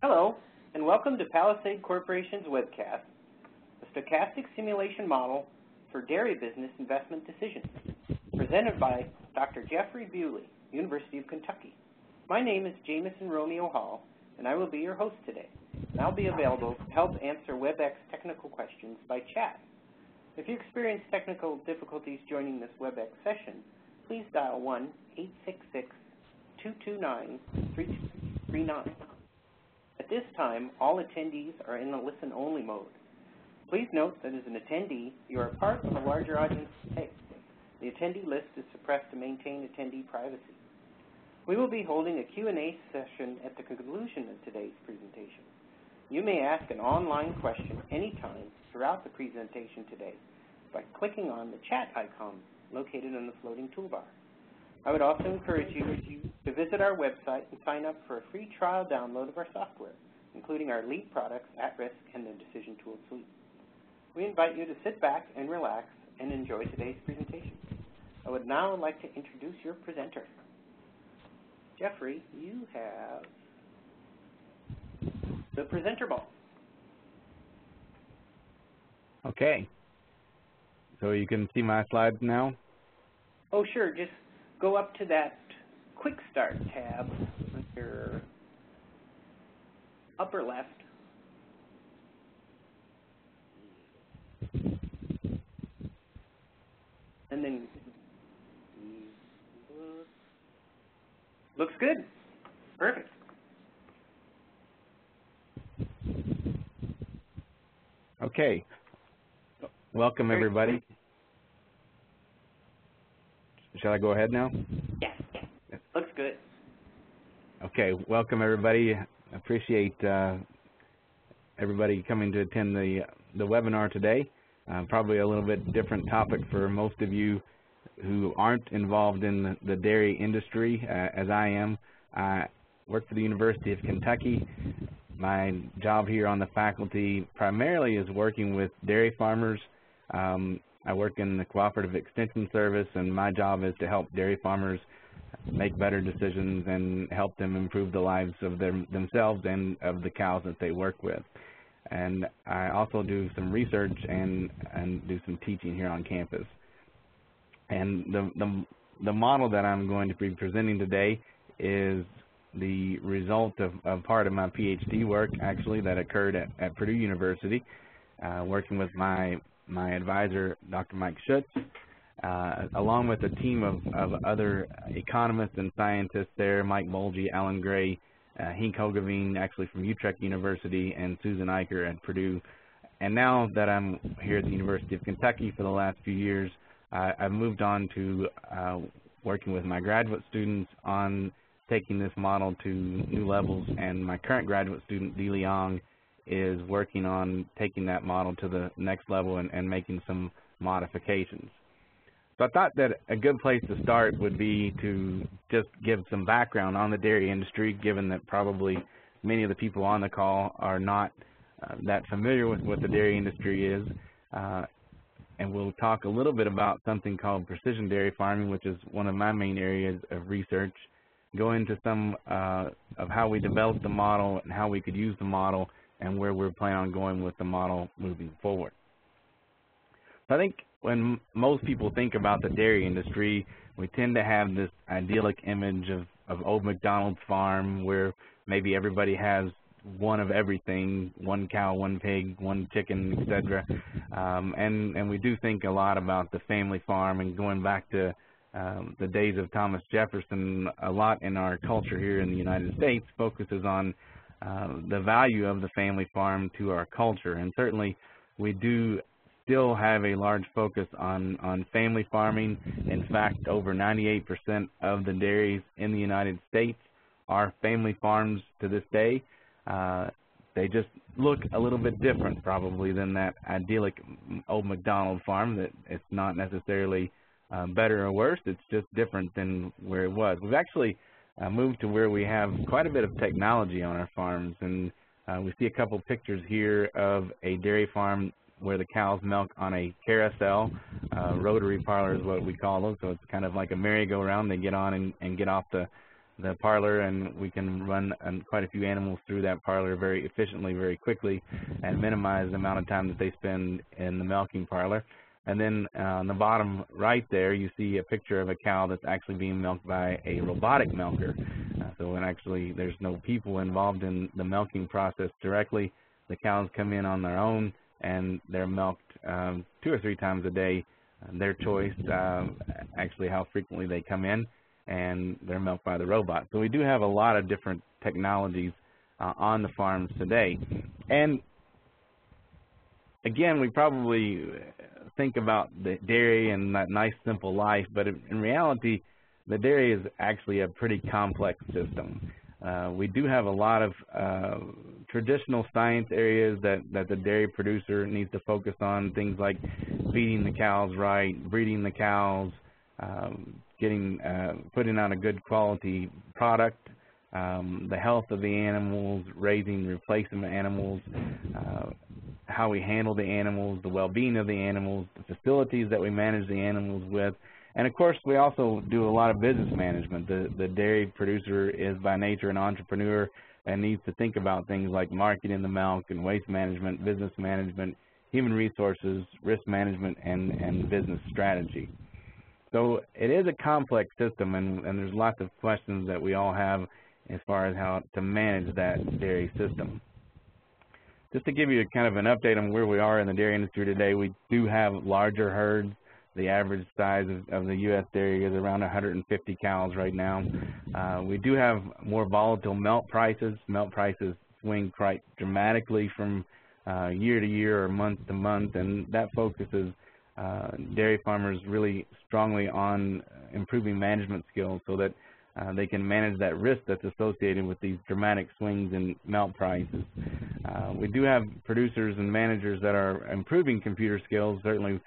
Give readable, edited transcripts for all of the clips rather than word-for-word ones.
Hello, and welcome to Palisade Corporation's Webcast, a stochastic simulation model for dairy business investment decisions, presented by Dr. Jeffrey Bewley, University of Kentucky. My name is Jamison Romeo Hall, and I will be your host today. And I'll be available to help answer WebEx technical questions by chat. If you experience technical difficulties joining this WebEx session, please dial 1-866-229-3239. At this time, all attendees are in the listen-only mode. Please note that as an attendee, you are part of a larger audience today. The attendee list is suppressed to maintain attendee privacy. We will be holding a Q&A session at the conclusion of today's presentation. You may ask an online question anytime throughout the presentation today by clicking on the chat icon located on the floating toolbar. I would also encourage you to visit our website and sign up for a free trial download of our software, including our lead products, At-Risk, and the Decision Tool Suite. We invite you to sit back and relax and enjoy today's presentation. I would now like to introduce your presenter. Jeffrey, you have the presenter ball. Okay. So you can see my slides now? Oh, sure. Just go up to that Quick Start tab on your upper left. And then looks good. Perfect. Okay. Welcome, everybody. Shall I go ahead now? Yes. Looks good. Okay. Welcome, everybody. I appreciate everybody coming to attend the webinar today. Probably a little bit different topic for most of you who aren't involved in the dairy industry, as I am. I work for the University of Kentucky. My job here on the faculty primarily is working with dairy farmers. I work in the Cooperative Extension Service, and my job is to help dairy farmers make better decisions and help them improve the lives of themselves and of the cows that they work with. And I also do some research and do some teaching here on campus. And the model that I'm going to be presenting today is the result of part of my PhD work, actually, that occurred at Purdue University, working with my advisor, Dr. Mike Schutz, along with a team of other economists and scientists there, Mike Bolge, Alan Gray, Henk Hogeveen, actually from Utrecht University, and Susan Eicher at Purdue. And now that I'm here at the University of Kentucky for the last few years, I've moved on to working with my graduate students on taking this model to new levels, and my current graduate student, Di Liang, is working on taking that model to the next level and making some modifications. So I thought that a good place to start would be to just give some background on the dairy industry, given that probably many of the people on the call are not that familiar with what the dairy industry is. And we'll talk a little bit about something called precision dairy farming, which is one of my main areas of research, go into some of how we developed the model and how we could use the model and where we're planning on going with the model moving forward. So I think when most people think about the dairy industry, we tend to have this idyllic image of old McDonald's farm where maybe everybody has one of everything, one cow, one pig, one chicken, etc. And we do think a lot about the family farm, and going back to the days of Thomas Jefferson, a lot in our culture here in the United States focuses on the value of the family farm to our culture. And certainly we do still have a large focus on family farming. In fact, over 98% of the dairies in the United States are family farms to this day. They just look a little bit different probably than that idyllic old McDonald farm. That it's not necessarily better or worse, it's just different than where it was. We've actually moved to where we have quite a bit of technology on our farms, and we see a couple pictures here of a dairy farm where the cows milk on a carousel. Rotary parlor is what we call them, so it's kind of like a merry-go-round. They get on and get off the the parlor, and we can run quite a few animals through that parlor very efficiently, very quickly, and minimize the amount of time that they spend in the milking parlor. And then on the bottom right there, you see a picture of a cow that's actually being milked by a robotic milker. So when actually there's no people involved in the milking process directly, the cows come in on their own, and they're milked 2 or 3 times a day, their choice, actually how frequently they come in, and they're milked by the robot. So we do have a lot of different technologies on the farms today. And again, we probably think about the dairy and that nice simple life, but in reality, the dairy is actually a pretty complex system. We do have a lot of traditional science areas that the dairy producer needs to focus on, things like feeding the cows right, breeding the cows, putting out a good quality product, the health of the animals, raising replacement animals, how we handle the animals, the well-being of the animals, the facilities that we manage the animals with. And of course, we also do a lot of business management. The dairy producer is by nature an entrepreneur and needs to think about things like marketing the milk and waste management, business management, human resources, risk management, and business strategy. So it is a complex system, and there's lots of questions that we all have as far as how to manage that dairy system. Just to give you kind of an update on where we are in the dairy industry today, we do have larger herds. The average size of the U.S. dairy is around 150 cows right now. We do have more volatile milk prices. Milk prices swing quite dramatically from year to year or month to month, and that focuses dairy farmers really strongly on improving management skills so that they can manage that risk that's associated with these dramatic swings in milk prices. We do have producers and managers that are improving computer skills. Certainly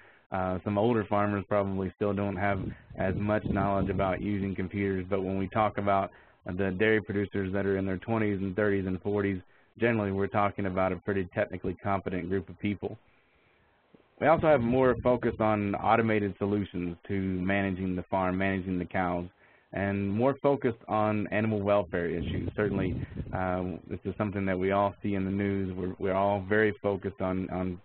some older farmers probably still don't have as much knowledge about using computers, but when we talk about the dairy producers that are in their 20s and 30s and 40s, generally we're talking about a pretty technically competent group of people. We also have more focus on automated solutions to managing the farm, managing the cows, and more focused on animal welfare issues. Certainly, this is something that we all see in the news. We're all very focused on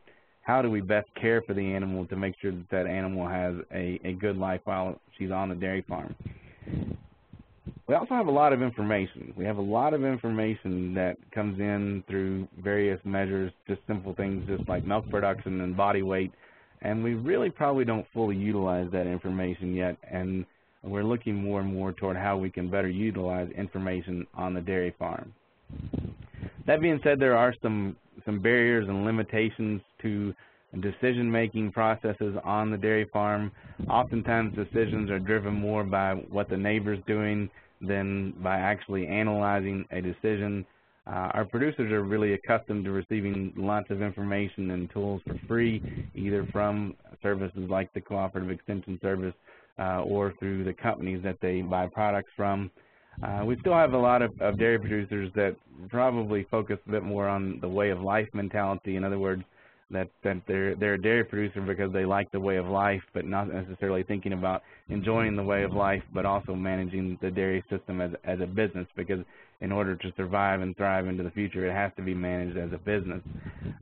how do we best care for the animal to make sure that that animal has a good life while she's on the dairy farm. We also have a lot of information. We have a lot of information that comes in through various measures, just simple things just like milk production and body weight, and we really probably don't fully utilize that information yet, and we're looking more and more toward how we can better utilize information on the dairy farm. That being said, there are some barriers and limitations to decision-making processes on the dairy farm. Oftentimes decisions are driven more by what the neighbor's doing than by actually analyzing a decision. Our producers are really accustomed to receiving lots of information and tools for free, either from services like the Cooperative Extension Service or through the companies that they buy products from. We still have a lot of dairy producers that probably focus a bit more on the way of life mentality. In other words, that they're a dairy producer because they like the way of life, but not necessarily thinking about enjoying the way of life, but also managing the dairy system as a business, because in order to survive and thrive into the future, it has to be managed as a business.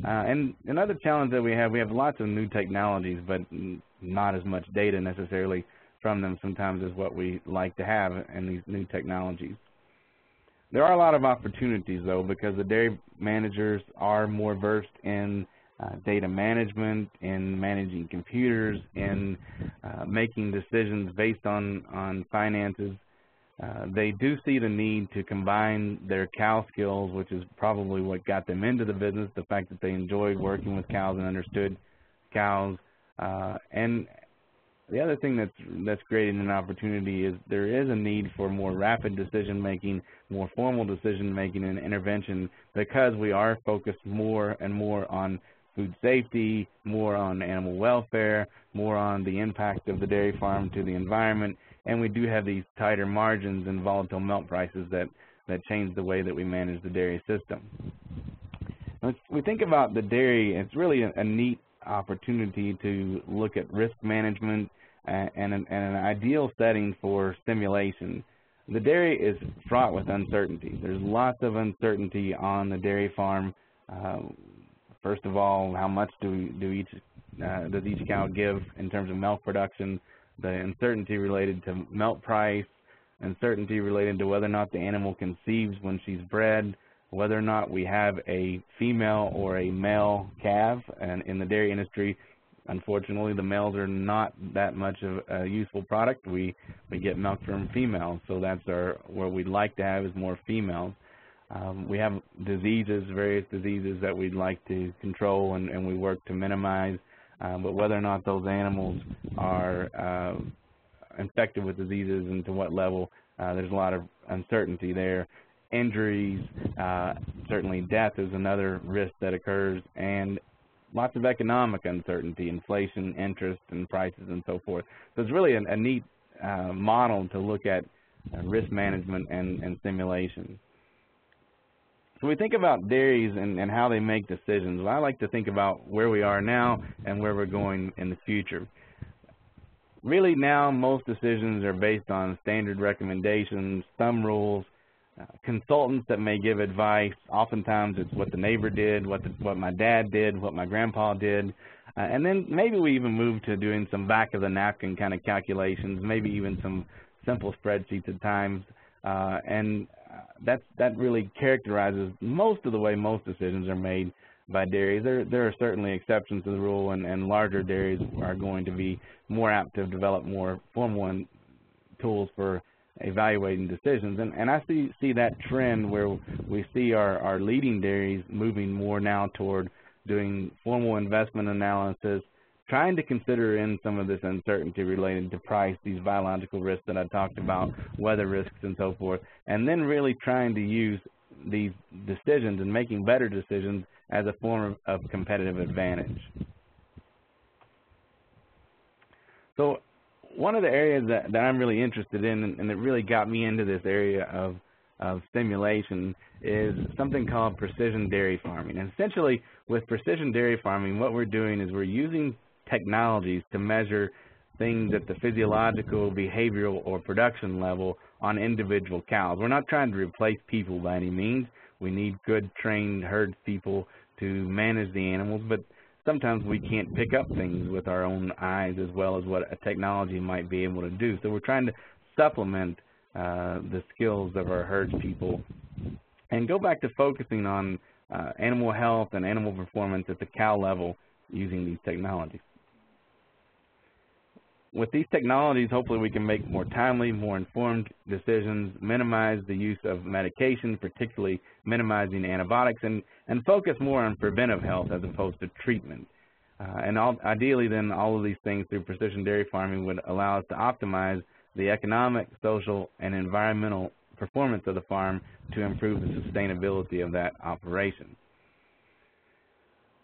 And another challenge that we have lots of new technologies, but not as much data necessarily from them sometimes as what we like to have in these new technologies. There are a lot of opportunities, though, because the dairy managers are more versed in data management, in managing computers, in making decisions based on finances. They do see the need to combine their cow skills, which is probably what got them into the business, the fact that they enjoyed working with cows and understood cows. And the other thing that's creating an opportunity is there is a need for more rapid decision-making, more formal decision-making and intervention, because we are focused more and more on food safety, more on animal welfare, more on the impact of the dairy farm to the environment, and we do have these tighter margins and volatile milk prices that change the way that we manage the dairy system. When we think about the dairy, it's really a neat opportunity to look at risk management and an ideal setting for stimulation. The dairy is fraught with uncertainty. There's lots of uncertainty on the dairy farm. First of all, how much does each cow give in terms of milk production, the uncertainty related to milk price, uncertainty related to whether or not the animal conceives when she's bred, whether or not we have a female or a male calf. And in the dairy industry, unfortunately, the males are not that much of a useful product. We get milk from females, so that's what we'd like to have is more females. We have diseases, various diseases that we'd like to control and we work to minimize, but whether or not those animals are infected with diseases and to what level, there's a lot of uncertainty there. Injuries, certainly death is another risk that occurs, and lots of economic uncertainty, inflation, interest, and prices, and so forth. So it's really a neat model to look at risk management and simulation. So we think about dairies and how they make decisions. Well, I like to think about where we are now and where we're going in the future. Really now, most decisions are based on standard recommendations, thumb rules, consultants that may give advice. Oftentimes it's what the neighbor did, what my dad did, what my grandpa did, and then maybe we even move to doing some back-of-the-napkin kind of calculations, maybe even some simple spreadsheets at times, and that really characterizes most of the way most decisions are made by dairies. There are certainly exceptions to the rule, and larger dairies are going to be more apt to develop more formal tools for evaluating decisions, and I see that trend where we see our leading dairies moving more now toward doing formal investment analysis, trying to consider in some of this uncertainty related to price, these biological risks that I talked about, weather risks and so forth, and then really trying to use these decisions and making better decisions as a form of competitive advantage. So one of the areas that I'm really interested in, and that really got me into this area of simulation, is something called precision dairy farming. And essentially, with precision dairy farming, what we're doing is we're using technologies to measure things at the physiological, behavioral, or production level on individual cows. We're not trying to replace people by any means. We need good trained herd people to manage the animals, but sometimes we can't pick up things with our own eyes as well as what a technology might be able to do. So we're trying to supplement the skills of our herd people and go back to focusing on animal health and animal performance at the cow level using these technologies. With these technologies, hopefully we can make more timely, more informed decisions, minimize the use of medication, particularly minimizing antibiotics, and focus more on preventive health as opposed to treatment. Ideally, then, all of these things through precision dairy farming would allow us to optimize the economic, social, and environmental performance of the farm to improve the sustainability of that operation.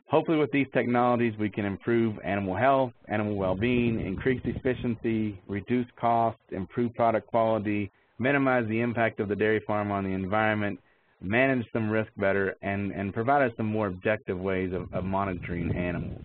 Hopefully with these technologies we can improve animal health, animal well-being, increase efficiency, reduce cost, improve product quality, minimize the impact of the dairy farm on the environment, manage some risk better, and provide us some more objective ways of monitoring animals.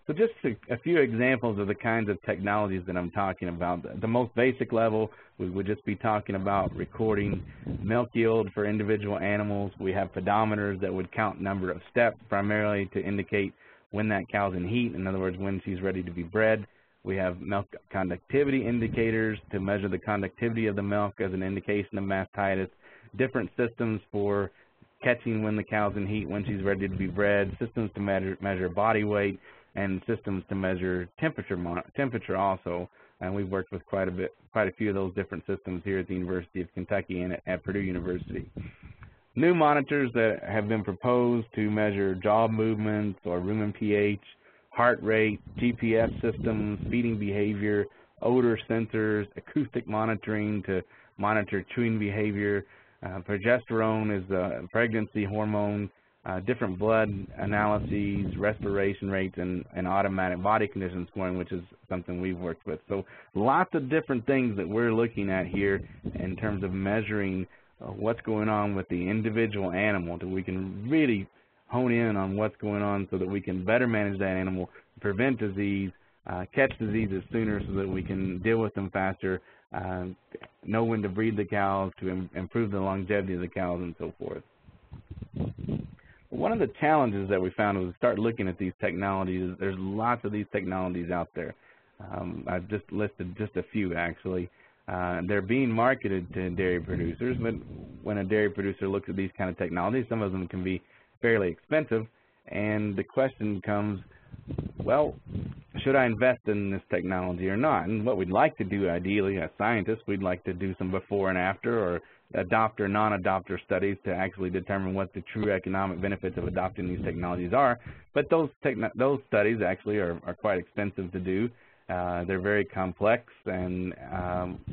So just a few examples of the kinds of technologies that I'm talking about. The most basic level, we would just be talking about recording milk yield for individual animals. We have pedometers that would count number of steps, primarily to indicate when that cow's in heat, in other words, when she's ready to be bred. We have milk conductivity indicators to measure the conductivity of the milk as an indication of mastitis. Different systems for catching when the cow's in heat, when she's ready to be bred, systems to measure body weight, and systems to measure temperature also. And we've worked with quite a few of those different systems here at the University of Kentucky and at Purdue University. New monitors that have been proposed to measure jaw movements or rumen pH, heart rate, GPS systems, feeding behavior, odor sensors, acoustic monitoring to monitor chewing behavior. Progesterone is a pregnancy hormone, different blood analyses, respiration rates, and automatic body condition scoring, which is something we've worked with. So lots of different things that we're looking at here in terms of measuring what's going on with the individual animal, that we can really hone in on what's going on so that we can better manage that animal, prevent disease, catch diseases sooner so that we can deal with them faster, know when to breed the cows, to improve the longevity of the cows, and so forth. One of the challenges that we found was to start looking at these technologies. There's lots of these technologies out there. I've just listed just a few, actually. They're being marketed to dairy producers, but when a dairy producer looks at these kind of technologies, some of them can be fairly expensive, and the question comes, well, should I invest in this technology or not? And what we'd like to do, ideally, as scientists, we'd like to do some before and after, or adopter, non-adopter studies to actually determine what the true economic benefits of adopting these technologies are. But those studies actually are quite expensive to do. They're very complex, and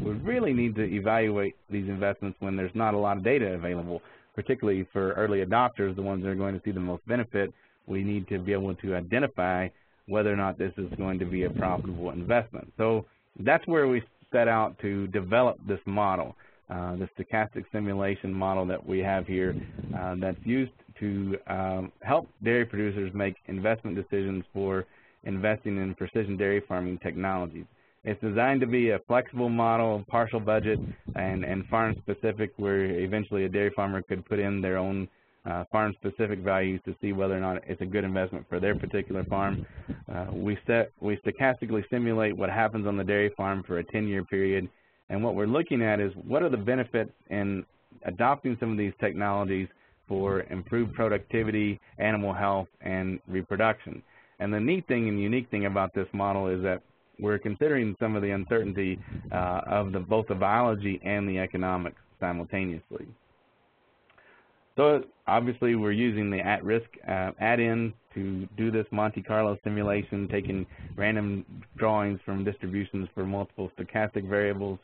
we really need to evaluate these investments when there's not a lot of data available, particularly for early adopters, the ones that are going to see the most benefit. We need to be able to identify whether or not this is going to be a profitable investment. So that's where we set out to develop this model, the stochastic simulation model that we have here, that's used to help dairy producers make investment decisions for investing in precision dairy farming technologies. It's designed to be a flexible model, partial budget, and farm-specific, where eventually a dairy farmer could put in their own farm-specific values to see whether or not it's a good investment for their particular farm. We stochastically simulate what happens on the dairy farm for a 10-year period, and what we're looking at is what are the benefits in adopting some of these technologies for improved productivity, animal health, and reproduction. And the neat thing and unique thing about this model is that we're considering some of the uncertainty of both the biology and the economics simultaneously. So obviously we're using the at-risk add-in to do this Monte Carlo simulation, taking random drawings from distributions for multiple stochastic variables,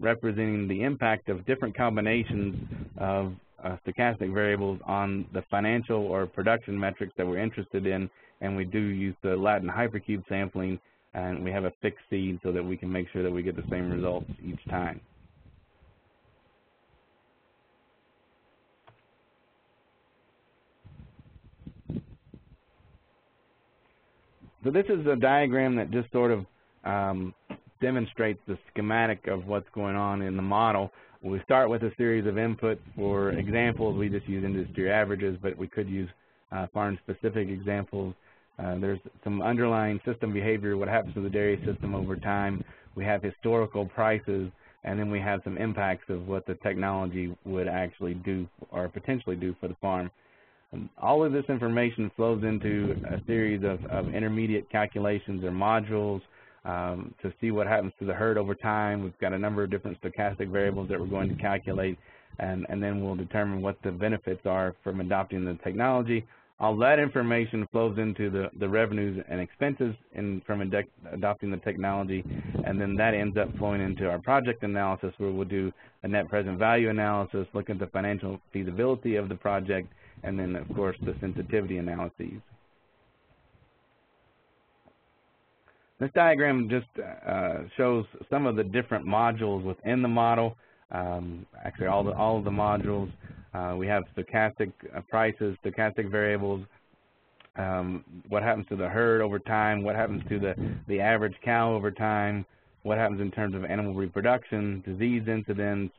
representing the impact of different combinations of stochastic variables on the financial or production metrics that we're interested in, and we do use the Latin hypercube sampling, and we have a fixed seed so that we can make sure that we get the same results each time. So this is a diagram that just sort of demonstrates the schematic of what's going on in the model. We start with a series of inputs. For examples, we just use industry averages, but we could use farm-specific examples. There's some underlying system behavior, what happens to the dairy system over time. We have historical prices, and then we have some impacts of what the technology would actually do or potentially do for the farm. All of this information flows into a series of intermediate calculations or modules to see what happens to the herd over time. We've got a number of different stochastic variables that we're going to calculate, and then we'll determine what the benefits are from adopting the technology. All that information flows into the revenues and expenses from adopting the technology, and then that ends up flowing into our project analysis, where we'll do a net present value analysis, look at the financial feasibility of the project, and then, of course, the sensitivity analyses. This diagram just shows some of the different modules within the model. Actually, all of the modules. We have stochastic prices, stochastic variables, what happens to the herd over time, what happens to the average cow over time, what happens in terms of animal reproduction, disease incidence,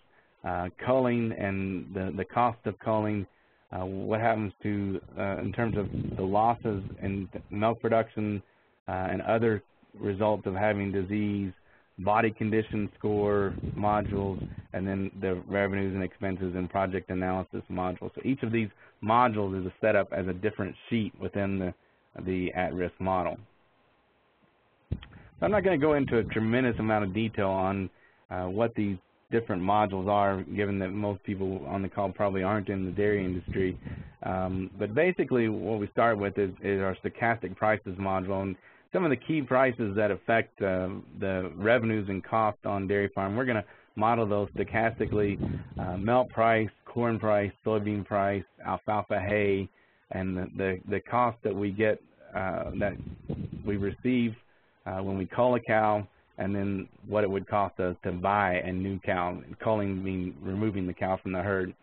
culling and the cost of culling, what happens to in terms of the losses in milk production and other results of having disease, body condition score modules, and then the revenues and expenses and project analysis modules. So each of these modules is set up as a different sheet within the at-risk model. So I'm not going to go into a tremendous amount of detail on what these different modules are, given that most people on the call probably aren't in the dairy industry. But basically what we start with is our stochastic prices module. And some of the key prices that affect the revenues and cost on dairy farm, we're going to model those stochastically: milk price, corn price, soybean price, alfalfa hay, and the cost that we get, that we receive when we cull a cow, and then what it would cost us to buy a new cow. Culling means removing the cow from the herd.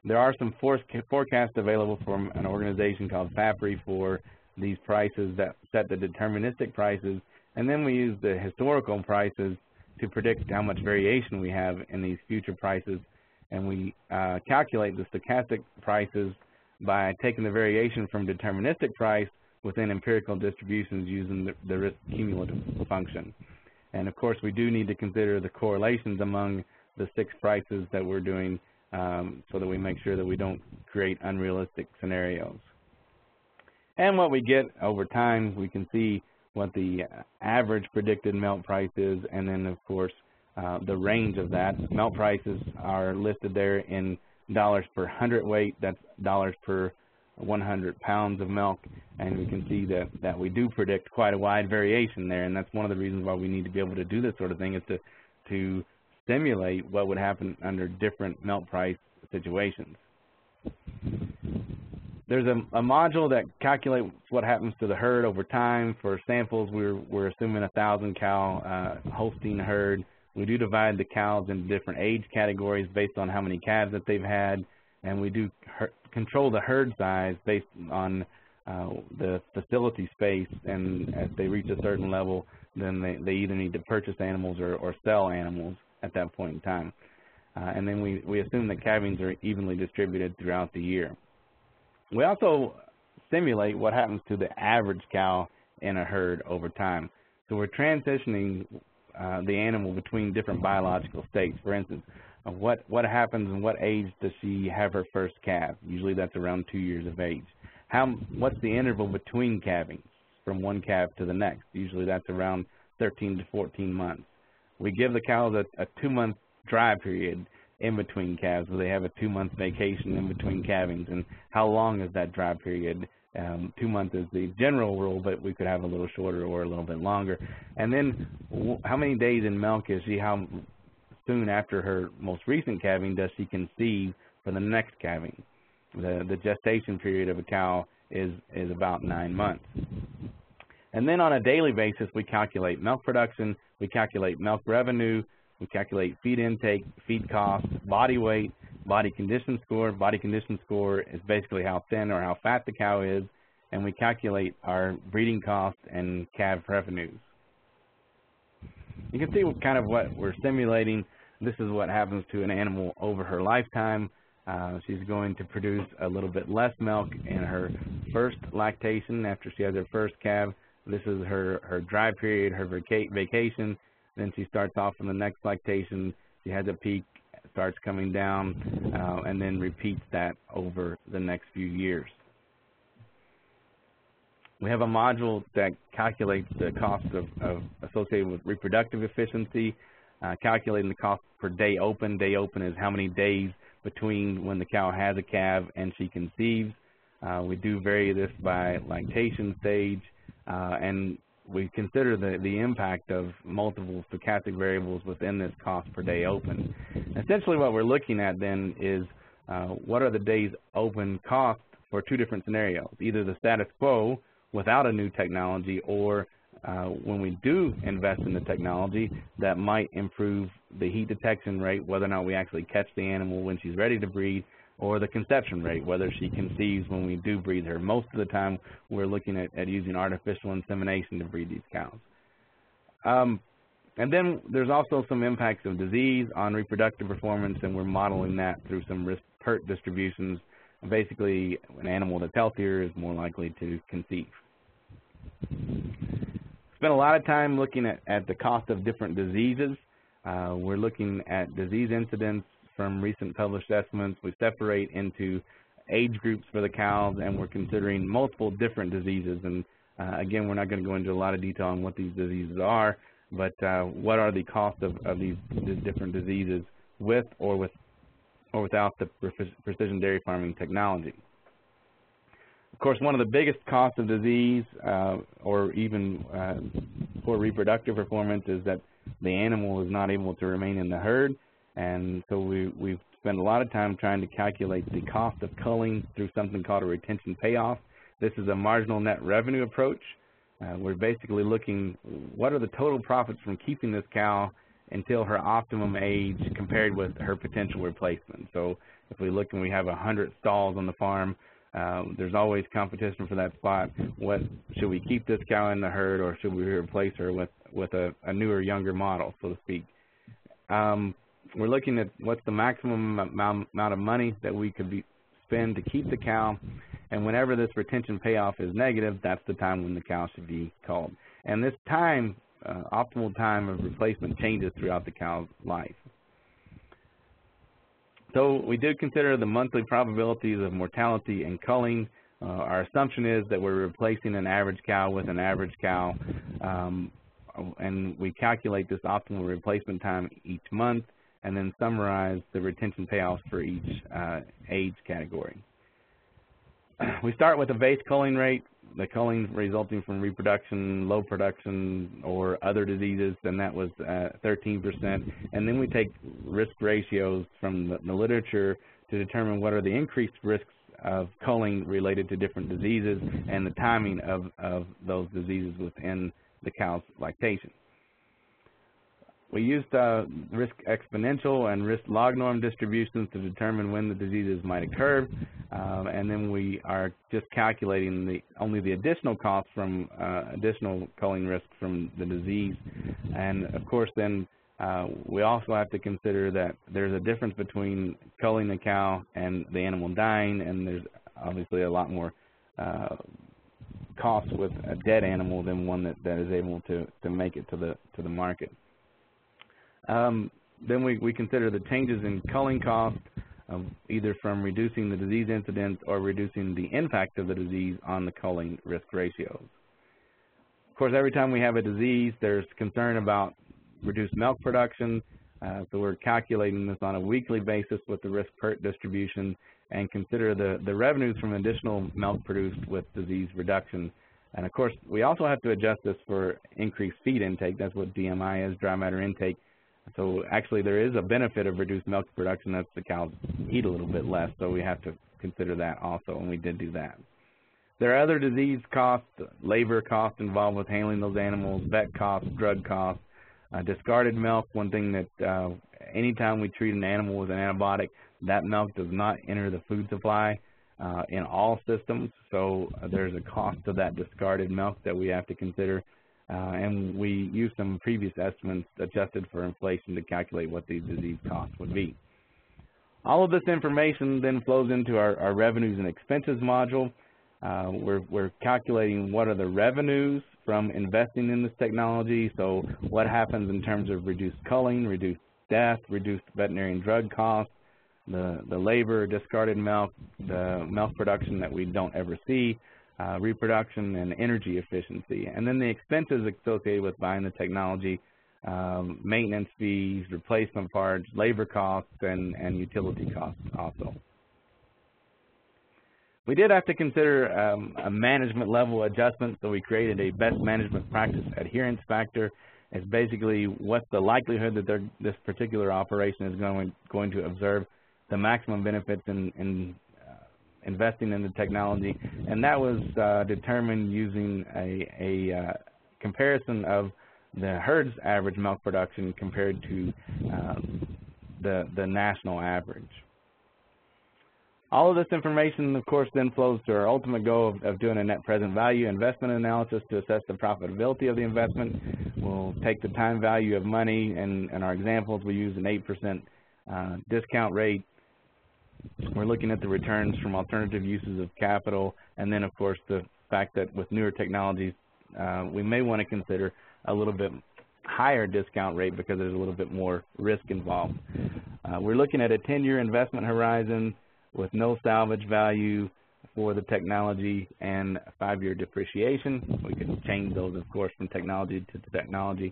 There are some forecasts available from an organization called Parity for these prices that set the deterministic prices, and then we use the historical prices to predict how much variation we have in these future prices, and we calculate the stochastic prices by taking the variation from deterministic price within empirical distributions using the risk cumulative function. And of course, we do need to consider the correlations among the 6 prices that we're doing so that we make sure that we don't create unrealistic scenarios. And what we get over time, we can see what the average predicted melt price is, and then of course the range of that. Melt prices are listed there in dollars per hundredweight. That's dollars per 100 pounds of milk, and we can see that we do predict quite a wide variation there, and that's one of the reasons why we need to be able to do this sort of thing, is to simulate what would happen under different milk price situations. There's a module that calculates what happens to the herd over time. For samples, we're assuming 1,000 cow Holstein herd. We do divide the cows into different age categories based on how many calves that they've had, and we do control the herd size based on the facility space, and as they reach a certain level, then they either need to purchase animals or sell animals at that point in time. And then we assume that calvings are evenly distributed throughout the year. We also simulate what happens to the average cow in a herd over time. So we're transitioning the animal between different biological states. For instance, what happens and what age does she have her first calf? Usually that's around 2 years of age. What's the interval between calvings from one calf to the next? Usually that's around 13 to 14 months. We give the cows a 2-month dry period in between calves, where they have a 2-month vacation in between calvings. And how long is that dry period? 2 months is the general rule, but we could have a little shorter or a little bit longer. And then how many days in milk is she? How soon after her most recent calving does she conceive for the next calving? The gestation period of a cow is about 9 months. And then on a daily basis, we calculate milk production, we calculate milk revenue, we calculate feed intake, feed cost, body weight, body condition score. Body condition score is basically how thin or how fat the cow is, and we calculate our breeding cost and calf revenues. You can see kind of what we're simulating. This is what happens to an animal over her lifetime. She's going to produce a little bit less milk in her first lactation after she has her first calf. This is her dry period, her vacation. Then she starts off in the next lactation. She has a peak, starts coming down, and then repeats that over the next few years. We have a module that calculates the cost associated with reproductive efficiency, calculating the cost per day open. Day open is how many days between when the cow has a calf and she conceives. We do vary this by lactation stage, and we consider the impact of multiple stochastic variables within this cost per day open. Essentially what we're looking at then is what are the days open cost for 2 different scenarios, either the status quo without a new technology, or when we do invest in the technology that might improve the heat detection rate, whether or not we actually catch the animal when she's ready to breed, or the conception rate, whether she conceives when we do breed her. Most of the time, we're looking at using artificial insemination to breed these cows. And then there's also some impacts of disease on reproductive performance, and we're modeling that through some risk PERT distributions. Basically, an animal that's healthier is more likely to conceive. Spent a lot of time looking at the cost of different diseases. We're looking at disease incidence from recent published estimates. We separate into age groups for the cows, and we're considering multiple different diseases. And again, we're not going to go into a lot of detail on what these diseases are, but what are the costs of these different diseases with or without the precision dairy farming technology. Of course, one of the biggest costs of disease or even poor reproductive performance is that the animal is not able to remain in the herd. And so we've spent a lot of time trying to calculate the cost of culling through something called a retention payoff. This is a marginal net revenue approach. We're basically looking what are the total profits from keeping this cow until her optimum age compared with her potential replacement. So if we look and we have 100 stalls on the farm, There's always competition for that spot. Should we keep this cow in the herd, or should we replace her with a newer, younger model, so to speak? We're looking at what's the maximum amount of money that we could spend to keep the cow, and whenever this retention payoff is negative, that's the time when the cow should be culled. And this time, optimal time of replacement changes throughout the cow's life. So we did consider the monthly probabilities of mortality and culling. Our assumption is that we're replacing an average cow with an average cow, and we calculate this optimal replacement time each month, and then summarize the retention payoffs for each age category. We start with a base culling rate, the culling resulting from reproduction, low production, or other diseases, and that was 13%. And then we take risk ratios from the literature to determine what are the increased risks of culling related to different diseases and the timing of those diseases within the cow's lactation. We used risk exponential and risk log norm distributions to determine when the diseases might occur, and then we are just calculating only the additional costs from additional culling risk from the disease. And of course then we also have to consider that there's a difference between culling a cow and the animal dying, and there's obviously a lot more costs with a dead animal than one that is able to make it to the market. Then we consider the changes in culling cost, either from reducing the disease incidence or reducing the impact of the disease on the culling risk ratios. Of course, every time we have a disease, there's concern about reduced milk production, so we're calculating this on a weekly basis with the risk PERT distribution, and consider the revenues from additional milk produced with disease reduction. And of course, we also have to adjust this for increased feed intake. That's what DMI is, dry matter intake. So actually there is a benefit of reduced milk production. That's the cows eat a little bit less, so we have to consider that also, and we did do that. There are other disease costs, labor costs involved with handling those animals, vet costs, drug costs, discarded milk. One thing that anytime we treat an animal with an antibiotic, that milk does not enter the food supply in all systems, so there's a cost to that discarded milk that we have to consider. And we used some previous estimates adjusted for inflation to calculate what these disease costs would be. All of this information then flows into our revenues and expenses module. We're calculating what are the revenues from investing in this technology, so what happens in terms of reduced culling, reduced death, reduced veterinarian drug costs, the labor, discarded milk, the milk production that we don't ever see, reproduction, and energy efficiency. And then the expenses associated with buying the technology, maintenance fees, replacement parts, labor costs, and utility costs also. We did have to consider a management level adjustment, so we created a best management practice adherence factor. It's basically what's the likelihood that this particular operation is going to observe the maximum benefits in investing in the technology, and that was determined using a comparison of the herd's average milk production compared to the national average. All of this information, of course, then flows to our ultimate goal of doing a net present value investment analysis to assess the profitability of the investment. We'll take the time value of money, and in our examples, we use an 8% discount rate. We're looking at the returns from alternative uses of capital, and then, of course, the fact that with newer technologies, we may want to consider a little bit higher discount rate because there's a little bit more risk involved. We're looking at a 10-year investment horizon with no salvage value for the technology and 5-year depreciation. We can change those, of course, from technology to technology.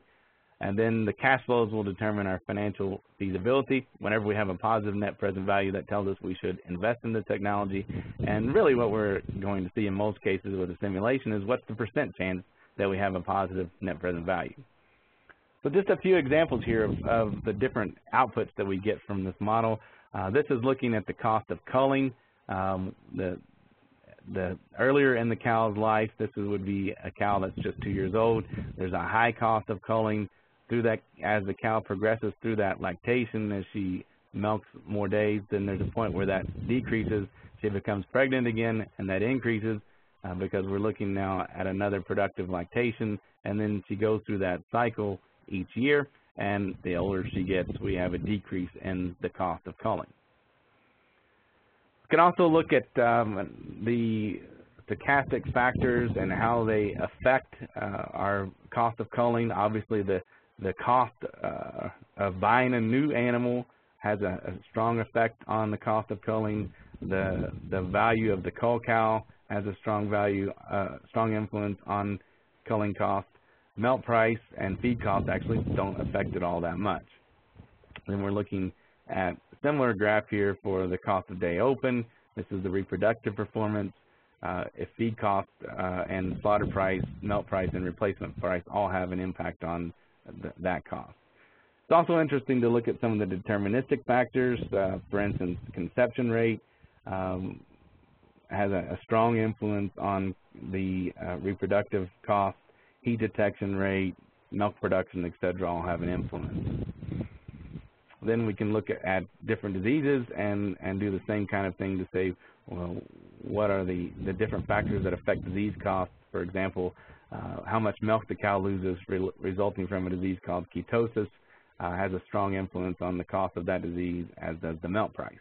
And then the cash flows will determine our financial feasibility. Whenever we have a positive net present value, that tells us we should invest in the technology. And really what we're going to see in most cases with a simulation is what's the % chance that we have a positive net present value. So just a few examples here of the different outputs that we get from this model. This is looking at the cost of culling. The earlier in the cow's life, this would be a cow that's just 2 years old. There's a high cost of culling through that as the cow progresses through that lactation, as she milks more days, then there's a point where that decreases. She becomes pregnant again, and that increases because we're looking now at another productive lactation, and then she goes through that cycle each year, and the older she gets, we have a decrease in the cost of culling. We can also look at the stochastic factors and how they affect our cost of culling. Obviously, the cost of buying a new animal has a strong effect on the cost of culling. The value of the cull cow has a strong influence on culling cost. Milk price and feed cost actually don't affect it all that much. Then we're looking at a similar graph here for the cost of day open. This is the reproductive performance. If feed cost and slaughter price, milk price, and replacement price all have an impact on that cost. It's also interesting to look at some of the deterministic factors. For instance, conception rate has a strong influence on the reproductive cost. Heat detection rate, milk production, etc., all have an influence. Then we can look at different diseases and do the same kind of thing to say, well, what are the different factors that affect disease costs? For example, how much milk the cow loses resulting from a disease called ketosis has a strong influence on the cost of that disease, as does the milk price.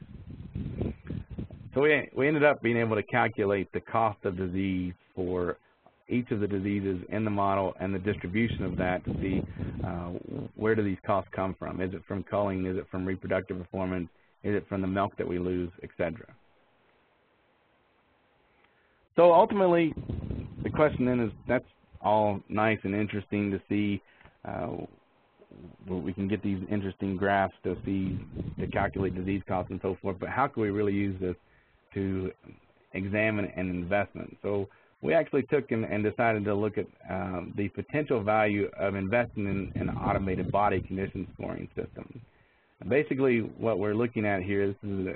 So we ended up being able to calculate the cost of disease for each of the diseases in the model and the distribution of that to see where do these costs come from. Is it from culling? Is it from reproductive performance? Is it from the milk that we lose, etc.? So ultimately, the question then is, that's all nice and interesting to see. We can get these interesting graphs to calculate disease costs and so forth, but how can we really use this to examine an investment? So we actually took and decided to look at the potential value of investing in an automated body condition scoring system. Basically, what we're looking at here, this is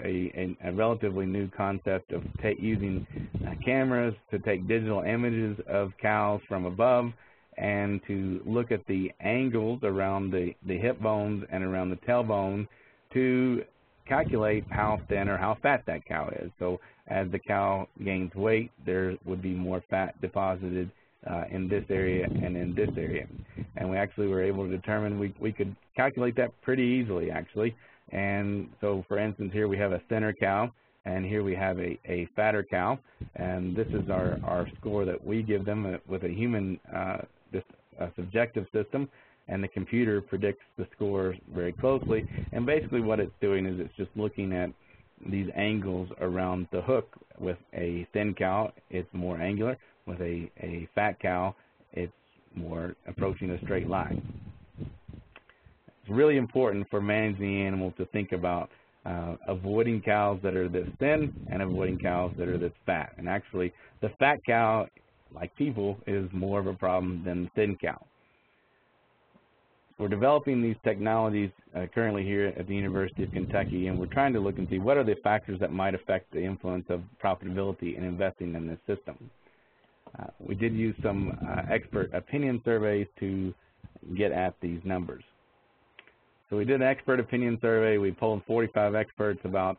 a relatively new concept of using cameras to take digital images of cows from above and to look at the angles around the hip bones and around the tailbone to calculate how thin or how fat that cow is. So as the cow gains weight, there would be more fat deposited in this area and in this area. And we actually were able to determine we could calculate that pretty easily, actually. And so, for instance, here we have a thinner cow, and here we have a fatter cow. And this is our score that we give them with a human subjective system. And the computer predicts the score very closely. And basically what it's doing is it's just looking at these angles around the hook. With a thin cow, it's more angular. With a fat cow, it's more approaching a straight line. It's really important for managing the animal to think about avoiding cows that are this thin and avoiding cows that are this fat. And actually, the fat cow, like people, is more of a problem than the thin cow. We're developing these technologies currently here at the University of Kentucky, and we're trying to look and see what are the factors that might affect the influence of profitability in investing in this system. We did use some expert opinion surveys to get at these numbers. So we did an expert opinion survey. We polled 45 experts about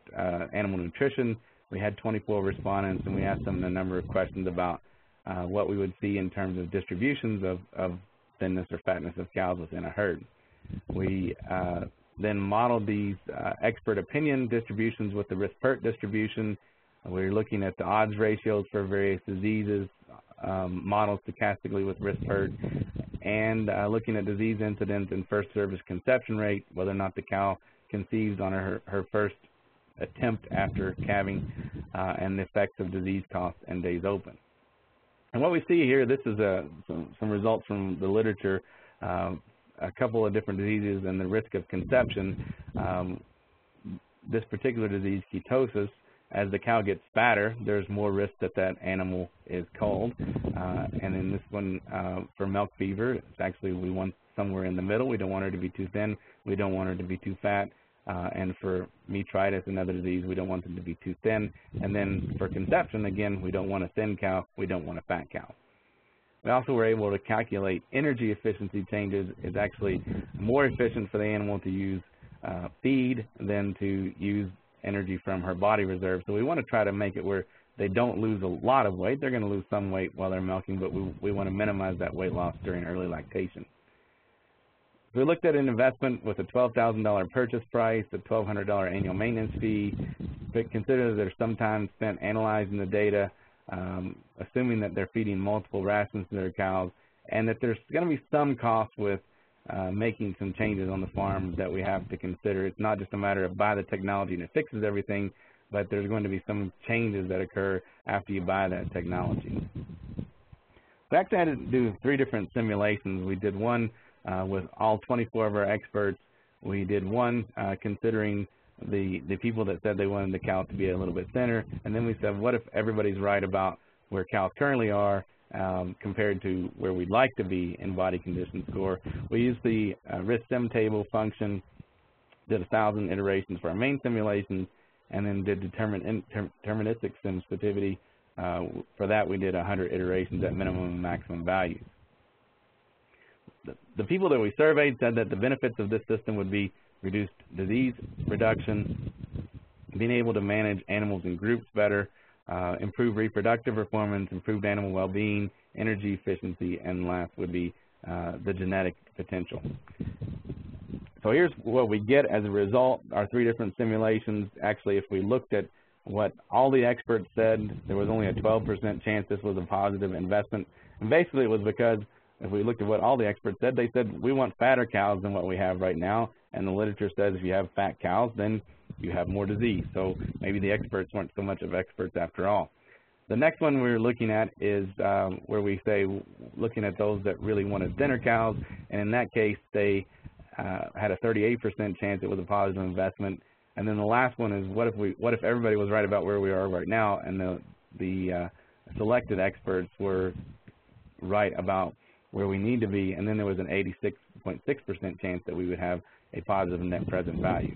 animal nutrition. We had 24 respondents, and we asked them a number of questions about what we would see in terms of distributions of thinness or fatness of cows within a herd. We then modeled these expert opinion distributions with the risk-PERT distribution. We're looking at the odds ratios for various diseases, modeled stochastically with risk-PERT, and looking at disease incidence and first service conception rate, whether or not the cow conceives on her first attempt after calving, and the effects of disease costs and days open. And what we see here, this is some results from the literature, a couple of different diseases and the risk of conception. This particular disease, ketosis, as the cow gets fatter, there's more risk that that animal is culled. And in this one, for milk fever, it's actually we want somewhere in the middle. We don't want her to be too thin. We don't want her to be too fat. And for metritis, another disease, we don't want them to be too thin. And then for conception, again, we don't want a thin cow. We don't want a fat cow. We also were able to calculate energy efficiency changes. It's actually more efficient for the animal to use feed than to use energy from her body reserve. So we want to try to make it where they don't lose a lot of weight. They're going to lose some weight while they're milking, but we want to minimize that weight loss during early lactation. We looked at an investment with a $12,000 purchase price, a $1,200 annual maintenance fee, but consider that there's some time spent analyzing the data, assuming that they're feeding multiple rations to their cows, and that there's going to be some cost with making some changes on the farm that we have to consider. It's not just a matter of buy the technology and it fixes everything, but there's going to be some changes that occur after you buy that technology. We actually had to do 3 different simulations. We did one with all 24 of our experts. We did one considering the people that said they wanted the cow to be a little bit thinner, and then we said, what if everybody's right about where cows currently are compared to where we'd like to be in body condition score. We used the risk sim table function, did 1,000 iterations for our main simulations, and then did deterministic sensitivity. For that, we did 100 iterations at minimum and maximum values. The people that we surveyed said that the benefits of this system would be reduced disease reduction, being able to manage animals in groups better, improved reproductive performance, improved animal well-being, energy efficiency, and last would be the genetic potential. So here's what we get as a result, our 3 different simulations. Actually, if we looked at what all the experts said, there was only a 12% chance this was a positive investment. And basically it was because if we looked at what all the experts said, they said we want fatter cows than what we have right now. And the literature says if you have fat cows, then you have more disease. So maybe the experts weren't so much of experts after all. The next one we're looking at is where we say looking at those that really wanted thinner cows. And in that case, they had a 38% chance it was a positive investment. And then the last one is what if everybody was right about where we are right now, and the selected experts were right about where we need to be, and then there was an 86.6% chance that we would have a positive net present value.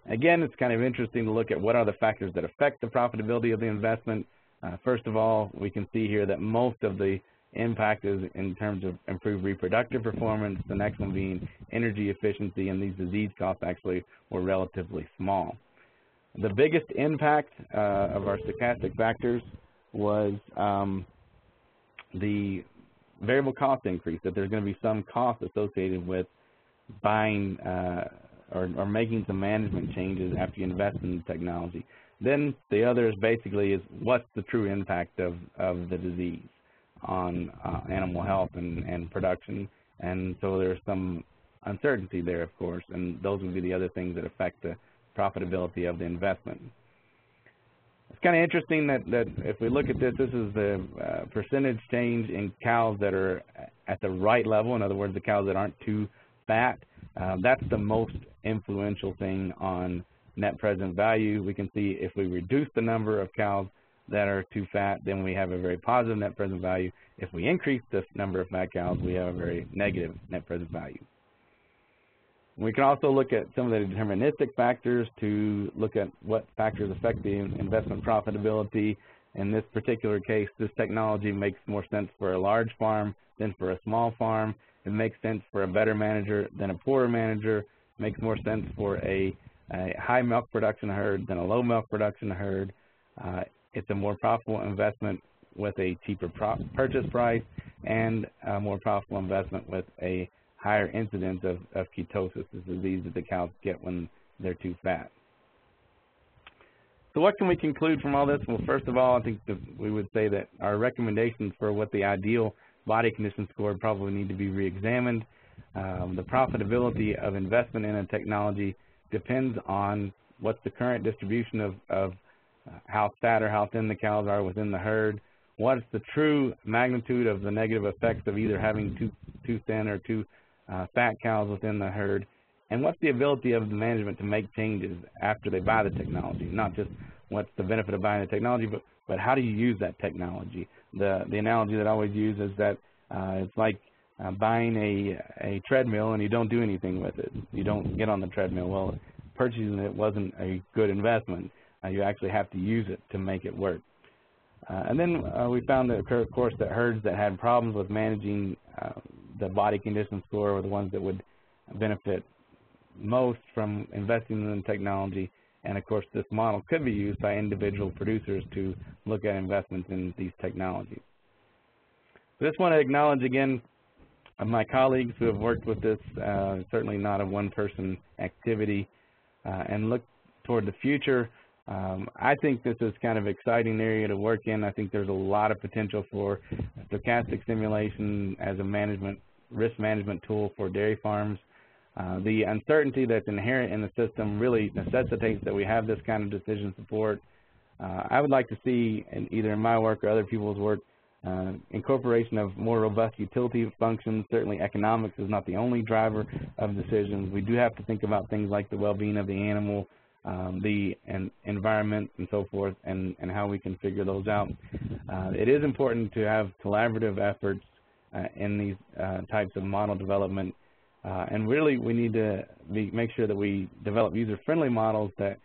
Again, it's kind of interesting to look at what are the factors that affect the profitability of the investment. First of all, we can see here that most of the impact is in terms of improved reproductive performance, the next one being energy efficiency, and these disease costs actually were relatively small. The biggest impact of our stochastic factors was the variable cost increase, that there's going to be some cost associated with buying or making some management changes after you invest in the technology. Then the other is basically is what's the true impact of the disease on animal health and production, and so there's some uncertainty there, of course, and those would be the other things that affect the profitability of the investment. It's kind of interesting that if we look at this, this is the percentage change in cows that are at the right level, in other words, the cows that aren't too fat. That's the most influential thing on net present value. We can see if we reduce the number of cows that are too fat, then we have a very positive net present value. If we increase the number of fat cows, we have a very negative net present value. We can also look at some of the deterministic factors to look at what factors affect the investment profitability. In this particular case, this technology makes more sense for a large farm than for a small farm. It makes sense for a better manager than a poorer manager. It makes more sense for a high milk production herd than a low milk production herd. It's a more profitable investment with a cheaper purchase price, and a more profitable investment with a higher incidence of ketosis, the disease that the cows get when they're too fat. So what can we conclude from all this? Well, first of all, I think that we would say that our recommendations for what the ideal body condition score probably need to be re-examined. The profitability of investment in a technology depends on what's the current distribution of how fat or how thin the cows are within the herd, what's the true magnitude of the negative effects of either having too thin or too fat cows within the herd, and what's the ability of the management to make changes after they buy the technology, not just what's the benefit of buying the technology, but how do you use that technology. The analogy that I always use is that it's like buying a treadmill and you don't do anything with it. You don't get on the treadmill. Well, purchasing it wasn't a good investment. You actually have to use it to make it work. And then we found that, of course, that herds that had problems with managing the body condition score were the ones that would benefit most from investing in the technology. And of course, this model could be used by individual producers to look at investments in these technologies. I just want to acknowledge again my colleagues who have worked with this, certainly not a one-person activity, and look toward the future. I think this is kind of exciting area to work in. I think there's a lot of potential for stochastic simulation as a risk management tool for dairy farms. The uncertainty that's inherent in the system really necessitates that we have this kind of decision support. I would like to see, either in my work or other people's work, incorporation of more robust utility functions. Certainly economics is not the only driver of decisions. We do have to think about things like the well-being of the animal, the environment, and so forth, and how we can figure those out. It is important to have collaborative efforts in these types of model development, and really we need to make sure that we develop user-friendly models that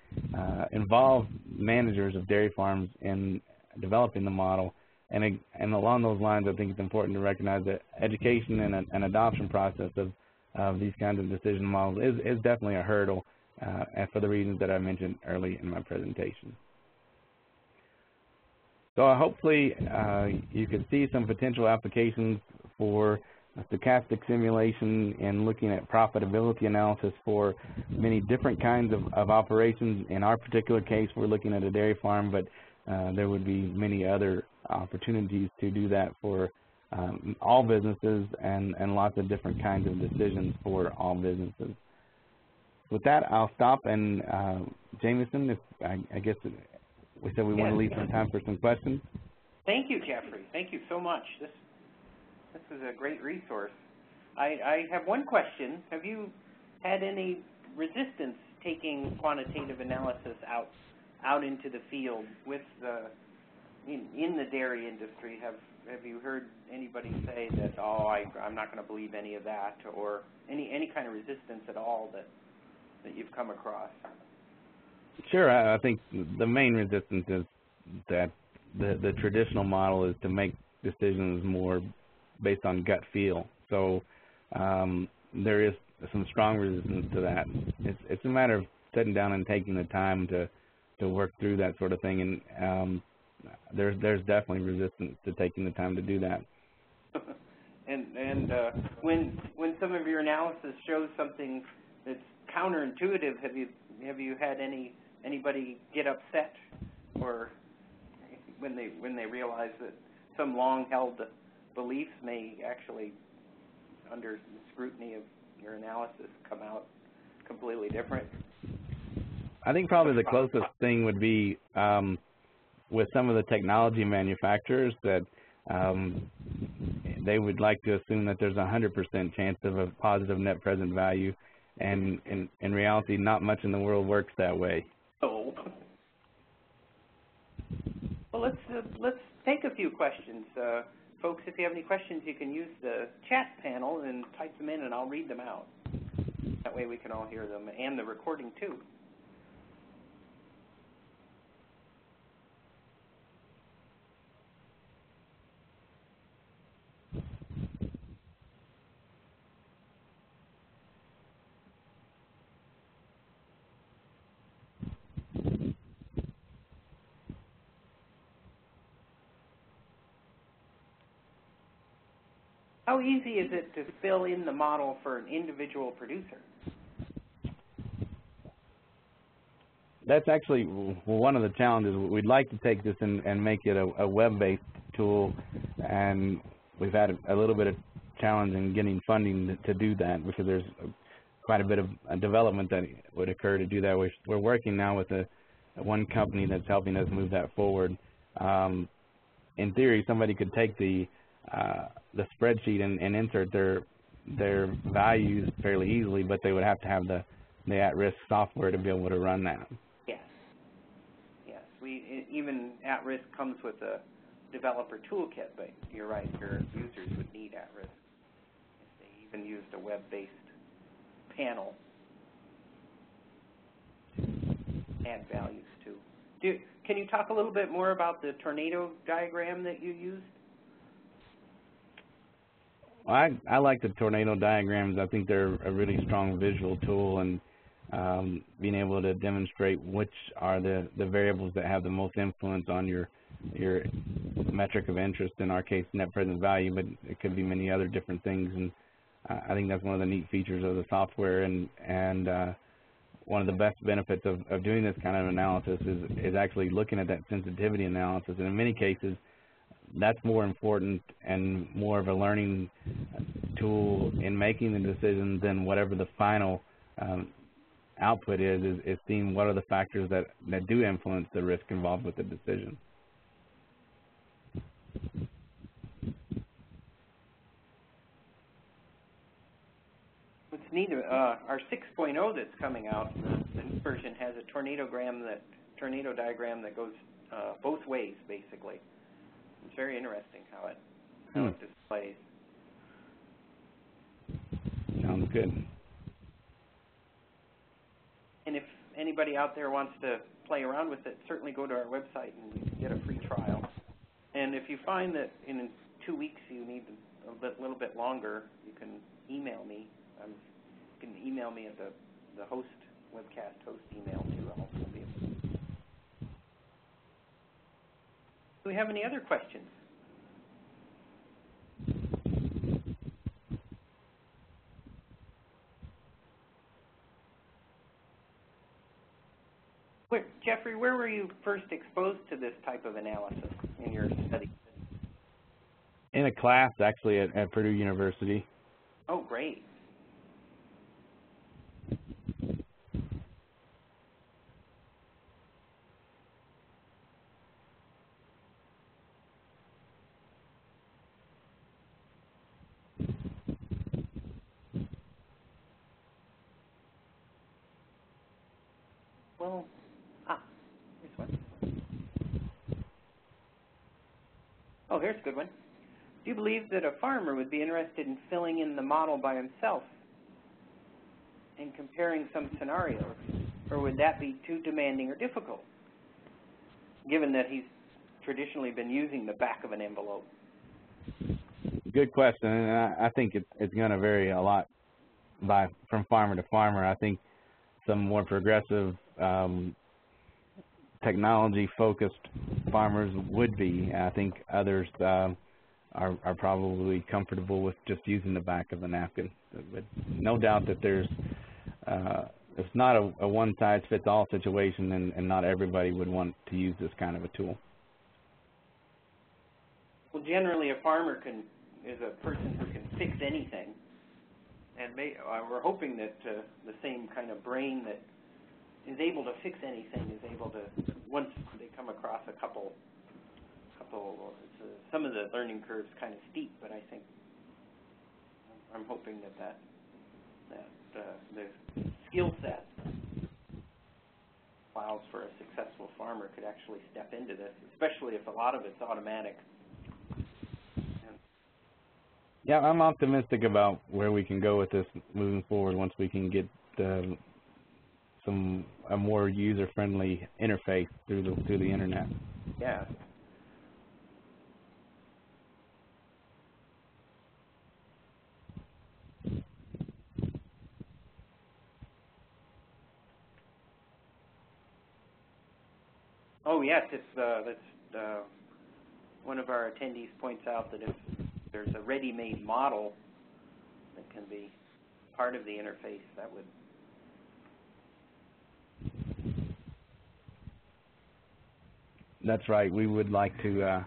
involve managers of dairy farms in developing the model. And along those lines, I think it's important to recognize that education and adoption process of these kinds of decision models is definitely a hurdle, and for the reasons that I mentioned early in my presentation. So hopefully you can see some potential applications for stochastic simulation and looking at profitability analysis for many different kinds of operations. In our particular case, we're looking at a dairy farm, but there would be many other opportunities to do that for all businesses and lots of different kinds of decisions for all businesses. With that, I'll stop, and Jameson, I guess we said we want to leave some time for some questions. Thank you, Jeffrey. Thank you so much. This is a great resource. I have one question. Have you had any resistance taking quantitative analysis out into the field with in the dairy industry? Have you heard anybody say that, oh, I'm not going to believe any of that, or any kind of resistance at all that you've come across? Sure. I think the main resistance is that the traditional model is to make decisions more based on gut feel. So there is some strong resistance to that. It's a matter of sitting down and taking the time to work through that sort of thing, and there's definitely resistance to taking the time to do that. And when some of your analysis shows something that's counterintuitive, have you had anybody get upset, or when they realize that some long-held beliefs may actually, under the scrutiny of your analysis, come out completely different? I think probably the closest thing would be with some of the technology manufacturers that they would like to assume that there's a 100% chance of a positive net present value, and in reality, not much in the world works that way. Oh. Well, let's take a few questions. Folks, if you have any questions, you can use the chat panel and type them in, and I'll read them out. That way we can all hear them, and the recording too. How easy is it to fill in the model for an individual producer? That's actually one of the challenges. We'd like to take this and make it a web-based tool, and we've had a little bit of challenge in getting funding to do that, because there's quite a bit of development that would occur to do that. We're working now with one company that's helping us move that forward. In theory, somebody could take the spreadsheet and insert their values fairly easily, but they would have to have the at-risk software to be able to run that. Yes. Even at-risk comes with a developer toolkit, but you're right, your users would need at-risk if they even used a web-based panel. Add values too. Can you talk a little bit more about the tornado diagram that you used? Well, I like the tornado diagrams. I think they're a really strong visual tool, and being able to demonstrate which are the variables that have the most influence on your metric of interest, in our case net present value, but it could be many other different things. And I think that's one of the neat features of the software, and one of the best benefits of doing this kind of analysis is actually looking at that sensitivity analysis. And in many cases, that's more important and more of a learning tool in making the decision than whatever the final output is seeing what are the factors that do influence the risk involved with the decision. It's neat. Our 6.0 that's coming out, the new version has a tornado diagram that goes both ways, basically. It's very interesting how it displays. Sounds good. And if anybody out there wants to play around with it, certainly go to our website and you can get a free trial. And if you find that in 2 weeks you need a little bit longer, you can email me. You can email me at the host, Webcast host email too. I'll also be able to. Do we have any other questions? Jeffrey, where were you first exposed to this type of analysis in your study? In a class, actually, at Purdue University. Oh, great. Well, here's one. Oh, here's a good one. Do you believe that a farmer would be interested in filling in the model by himself and comparing some scenarios, or would that be too demanding or difficult, given that he's traditionally been using the back of an envelope? Good question, and I think it's going to vary a lot from farmer to farmer. I think some more progressive, technology-focused farmers would be. I think others are probably comfortable with just using the back of the napkin. But no doubt that it's not a one-size-fits-all situation, and not everybody would want to use this kind of a tool. Well, generally, a farmer is a person who can fix anything, and we're hoping that the same kind of brain that is able to fix anything is able to, once they come across a couple some of the learning curves kind of steep, but I think I'm hoping that the skill set allows for a successful farmer could actually step into this, especially if a lot of it's automatic. Yeah, I'm optimistic about where we can go with this moving forward once we can get a more user-friendly interface through the internet. Yeah. Oh yes, that's one of our attendees points out that if there's a ready-made model that can be part of the interface, that would. That's right. We would like to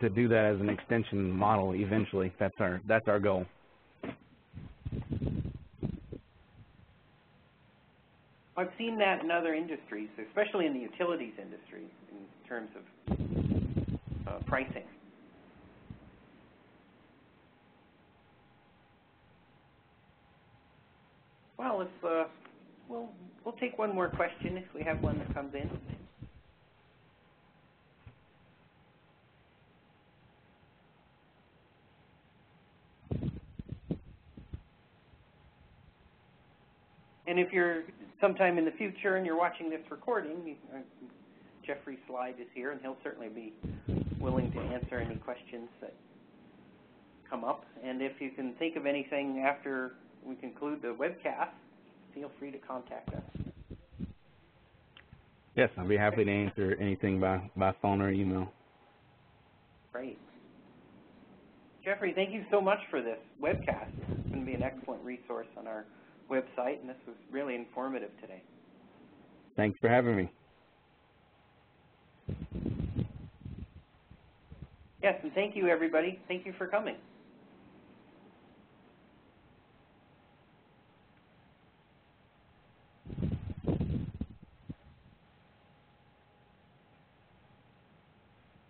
do that as an extension model eventually. That's our goal. I've seen that in other industries, especially in the utilities industry, in terms of pricing. Well, if we'll take one more question if we have one that comes in. And if you're sometime in the future and you're watching this recording, Jeffrey's slide is here, and he'll certainly be willing to answer any questions that come up. And if you can think of anything after we conclude the webcast, feel free to contact us. Yes, I'll be happy to answer anything by phone or email. Great. Jeffrey, thank you so much for this webcast. It's going to be an excellent resource on our website, and this was really informative today. Thanks for having me. Yes, and thank you, everybody. Thank you for coming.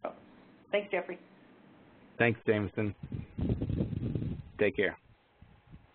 Oh, thanks, Jeffrey. Thanks, Jameson. Take care.